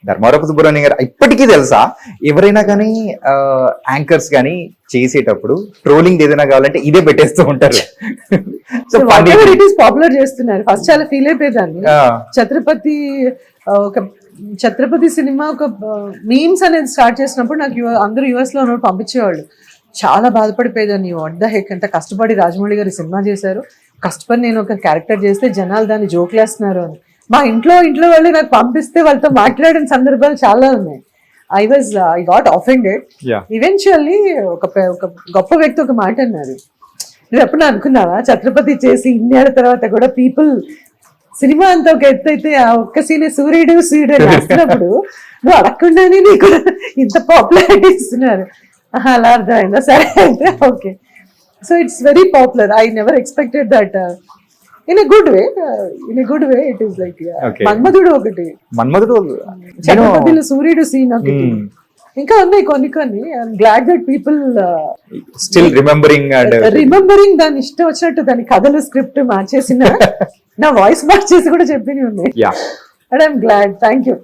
ధర్మారపు సుబ్రహ్మణ్యం గారు ఇప్పటికీ తెలుసా, ఎవరైనా కానీ యాంకర్స్ కానీ చేసేటప్పుడు ట్రోలింగ్ ఏదైనా కావాలంటే ఇదే పెట్టేస్తూ ఉంటారు. సో ఇట్ ఈస్ పాపులర్ చేస్తున్నారు. ఫస్ట్ చాలా ఫీల్ అయిపోయేదాన్ని. ఛత్రపతి ఒక ఛత్రపతి సినిమా ఒక మీమ్స్ అనేది స్టార్ట్ చేసినప్పుడు నాకు అందరూ యుఎస్ లో ఉన్నప్పుడు పంపించేవాళ్ళు. చాలా బాధపడిపోయేదాన్ని. వాట్ ద హెక్, ఎంత కష్టపడి రాజమౌళి గారు సినిమా చేశారు, కష్టపడి నేను ఒక క్యారెక్టర్ చేస్తే జనాలు దాన్ని జోకులేస్తున్నారు అని. మా ఇంట్లో వాళ్ళు నాకు పంపిస్తే వాళ్ళతో మాట్లాడిన సందర్భాలు చాలా ఉన్నాయి. I got ఆఫెండెడ్. ఈవెన్చువల్లీ ఒక గొప్ప వ్యక్తి ఒక మాట అన్నారు, నువ్వు ఎప్పుడు అనుకున్నావా ఛత్రపతి చేసి ఇన్నేళ్ల తర్వాత కూడా పీపుల్ సినిమా అంతా ఒక ఎత్తు అయితే ఆ ఒక్క సీనే సూర్యుడు రాస్తున్నప్పుడు నువ్వు అడగకుండానే నీకు ఇంత పాపులారిటీ ఇస్తున్నారు. అలా అర్థమైందా? సరే అయితే okay. So it's very popular. I never expected that. In a good way it is like Manmadhudu ఒకటి, ఛత్రపతిలో సూర్యుడు సీన్ ఒకటి, ఇంకా ఉన్నాయి కొన్ని. I'm glad that people still remembering దాని ఇష్టం వచ్చినట్టు దాని కథలు స్క్రిప్ట్ మార్చేసిన నా వాయిస్ మార్చేసి కూడా చెప్పినవి ఉన్నాయి. And I'm glad. Thank you.